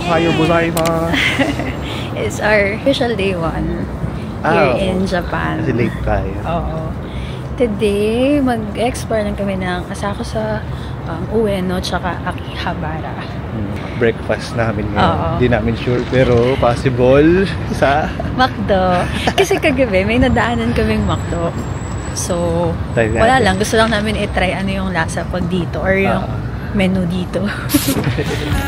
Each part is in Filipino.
Ohayo gozaimasu. It's our official day 1 here in Japan. Kasi late tayo. Oo. Today, mag-explore lang kami ng Asako sa Ueno tsaka Akihabara. Breakfast namin ngayon. Hindi namin sure pero possible sa McDo. Kasi kagabi may nadaanan kaming McDo. So, wala lang. Gusto lang namin i-try ano yung lasa pag dito or yung menu dito.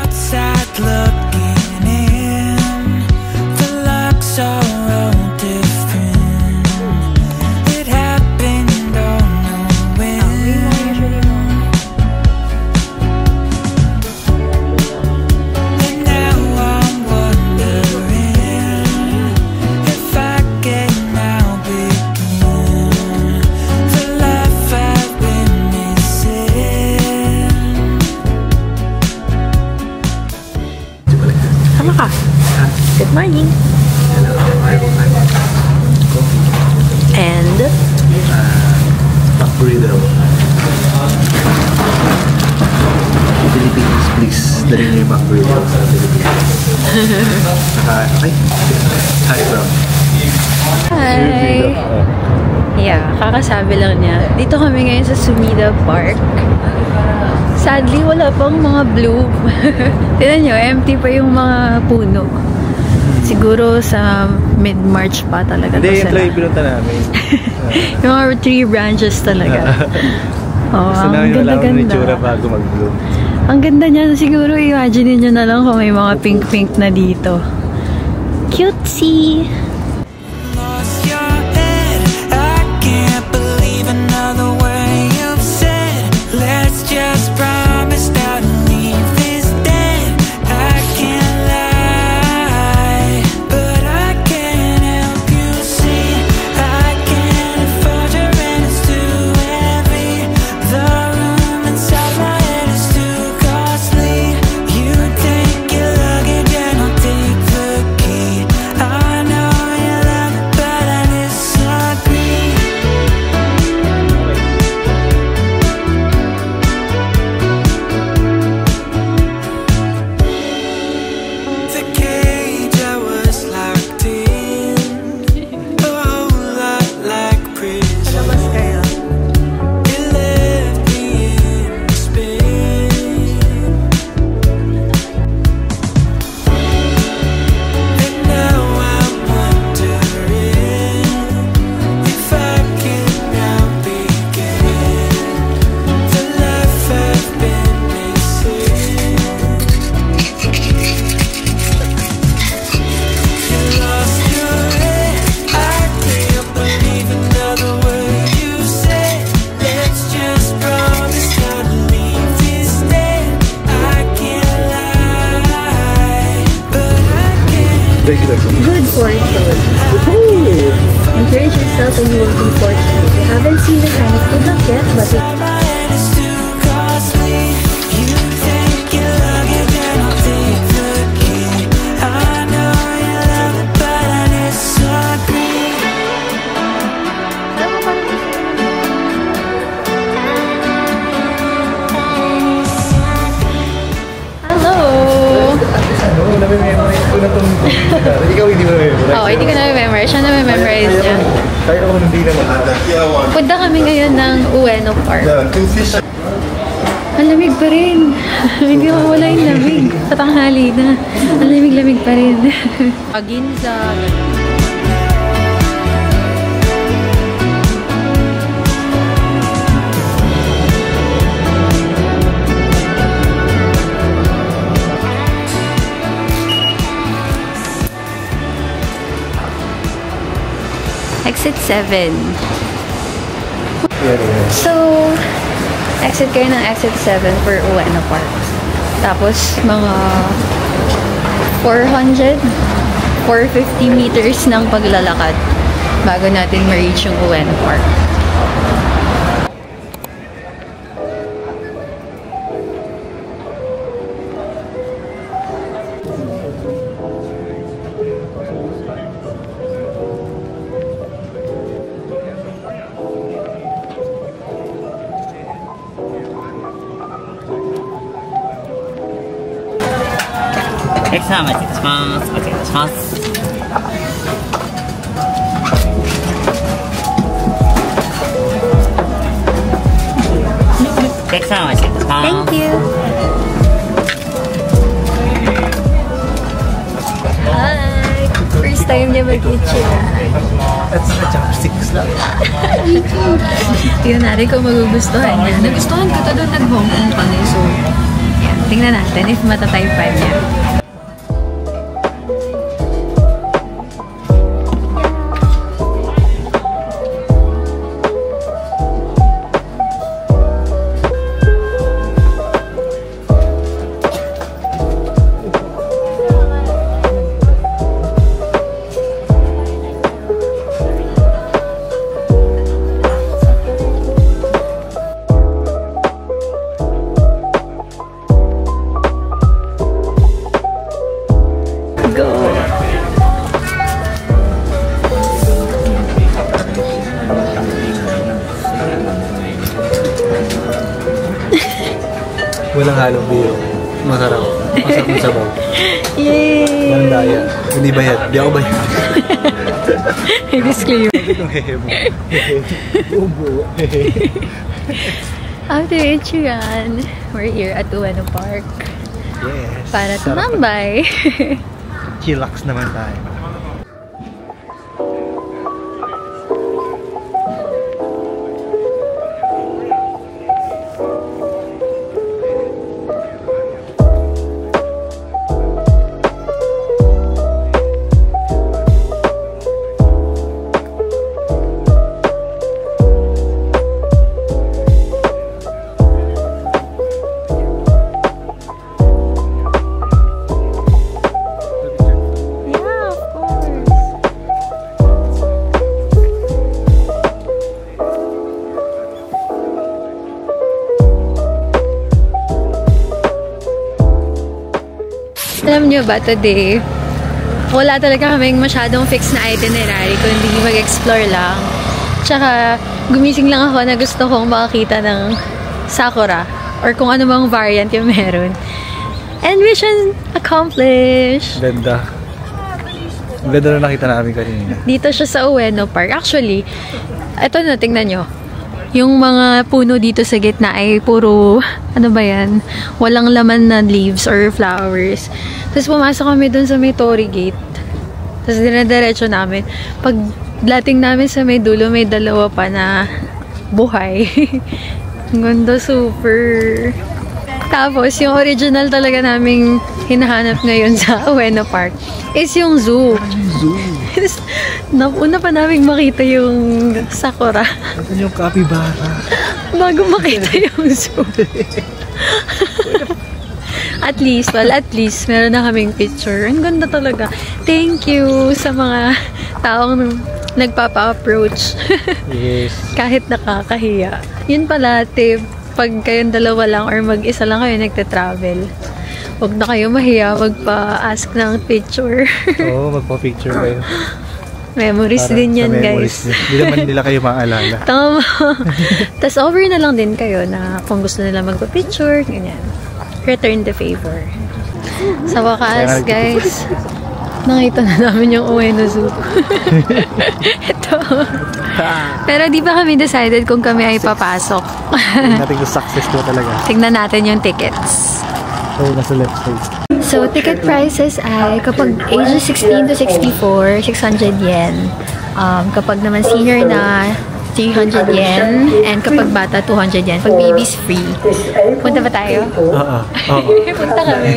Outside looking in, the looks are all different. It happened, don't know when. And now I'm wondering if I can now begin the life I've been missing. Tama ka. Good morning. And McBurrito. Philippines, please. Dali niyo yung McBurrito sa Philippines. Hi bro. hi. Yeah, kakasabi lang niya. Dito kami ngayon sa Sumida Park. Sadly, wala pang mga bloom. Tignan nyo, empty pa yung mga puno. Siguro sa mid-March pa talaga. Hindi, yung try pinunta namin. Yung mga tree branches talaga. Oh, ang ganda-ganda. Bago mag-bloom. Ang ganda niya. Siguro imagine nyo na lang kung may mga pink-pink na dito. Cutesy! Good fortune. Encourage yourself and you will be fortunate. You haven't seen the kind of good luck yet, but ikaw hindi mo na-memorize. Oo, hindi ko na-memorize. Siya na-memorize niya. Kaya ako hindi naman. Punta kami ngayon ng Ueno Park. Ang lamig pa rin. Hindi ko wala yung lamig. Patanghali na. Ang lamig-lamig pa rin. Ginza. Exit 7. So, exit kayo ng exit 7 for Ueno Park. Tapos, mga 450 meters ng paglalakad bago natin ma-reach yung Ueno Park. 客様お待ちいたします。お待ちいたします。お客様お待ちいたします。Thank you. Hi! First time niya mag-itchy. At naka-chopsticks lang. Tingnan natin kung magugustuhan niya. Nagustuhan ko ito doon nag-Hong Kong kami. So, yan. Tingnan natin if matatype niya. Walang halong biro. Masarap. Masarap ng sabaw. Yay! Walang daya. Hindi bayad. Di ako bayad. Disclaimer. Itong hehe mo. Ubo. After Ichiran, we're here at Ueno Park. Yes. Para tumambay. Chillax naman tayo. Alam nyo ba, today, wala talaga kaming masyadong fixed na itinerary, kundi mag-explore lang. Tsaka, gumising lang ako na gusto kong makakita ng sakura or kung ano mang variant yung meron. And mission accomplished! Ganda. Ganda na nakita namin kanina. Dito siya sa Ueno Park. Actually, ito na, tingnan nyo. Yung mga puno dito sa gitna ay puro, ano ba yan? Walang laman na leaves or flowers. Tapos pumasok kami dun sa may Torii Gate. Tapos dinadiretso namin. Pag dating namin sa may dulo, may dalawa pa na buhay. Ang ganda, super. Tapos, yung original talaga naming hinahanap ngayon sa Ueno Park is yung zoo. Una pa namin makita yung sakura. Ito yung capybara. Bago makita yung zoo. At least, meron na kaming picture. Ang ganda talaga. Thank you sa mga taong nagpapa-approach. Yes. Kahit nakakahiya. Yun pala, tip. Pag kayong dalawa lang or mag-isa lang kayo nagte-travel, huwag na kayo mahiya magpa-ask ng picture. Oo, magpa-picture kayo. Memories para din yan, guys. Hindi naman nila kayo maalala. Tama. Tapos over na lang din kayo na kung gusto nila magpa-picture, ganyan. Return the favor. Sa wakas, guys, nakita na namin yung Ueno Zoo. Ito. Pero di ba kami decided kung kami ay papasok? Tingnan natin kung success ko talaga. Tingnan natin yung tickets. So, nasa left side. So, ticket prices ay kapag ages 16 to 64, 600 yen. Kapag naman senior na, 300 yen. And kapag bata, 200 yen. Pag baby's free. Punta ba tayo? Oo. Punta kami.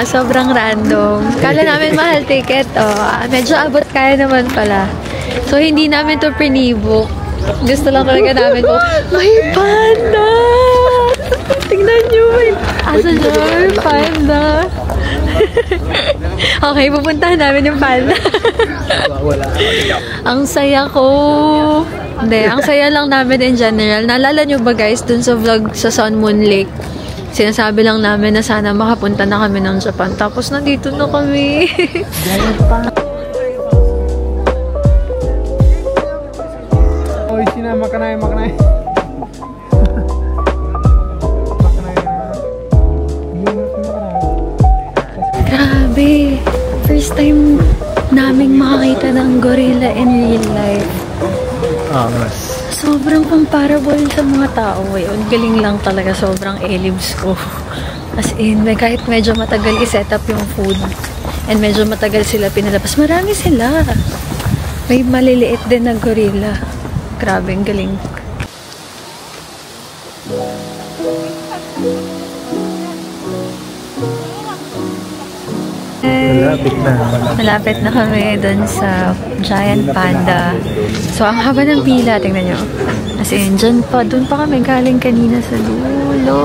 Sobrang random. Kala namin mahal ticket. Medyo abot kaya naman pala. So, hindi namin to pre-book. Gusto lang talaga namin po. May panda! Tingnan nyo. Asa siya? May panda. Okay, pupuntahan namin yung panda. Wala. Ang saya ko. Hindi, ang saya lang namin in general. Naalala nyo ba guys, dun sa vlog sa Sun Moon Lake, sinasabi lang namin na sana makapunta na kami ng Japan. Tapos nandito na kami. Oy, sinama ka na. makakita ng gorilla in real life. Mas. Sobrang comparable sa mga tao. Ang galing lang talaga. Sobrang elibs ko. As in, kahit medyo matagal i-set up yung food and medyo matagal sila pinalabas. Marami sila. May maliliit din na gorilla. Grabe, ang galing. Malapit na kami dun sa Giant Panda. So, ang haba ng pila, tingnan nyo. As in, dun pa kami galing kanina sa dulo.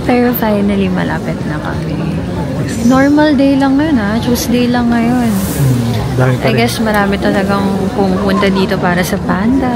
Pero finally, malapit na kami. Normal day lang ngayon ha. Tuesday lang ngayon. I guess marami talagang pumunta dito para sa panda.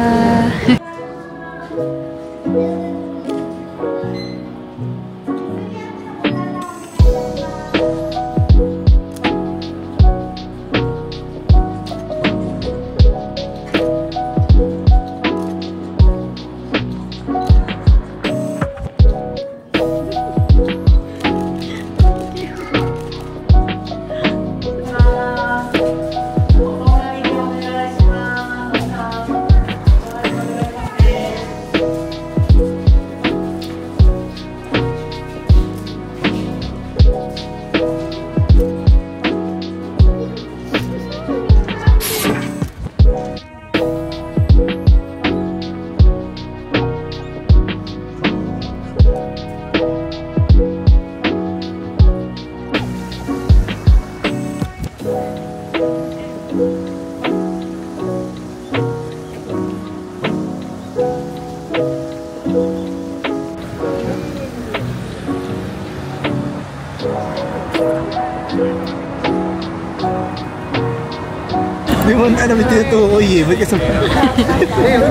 Di mo na namin tinutukoy eh. Ba't kasi...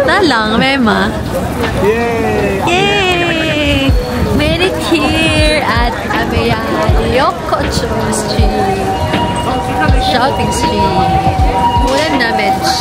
Talang, Mema. Yay! Yay! Made it here at Yokocho Street. Shopping Street. Ulan na, bitch.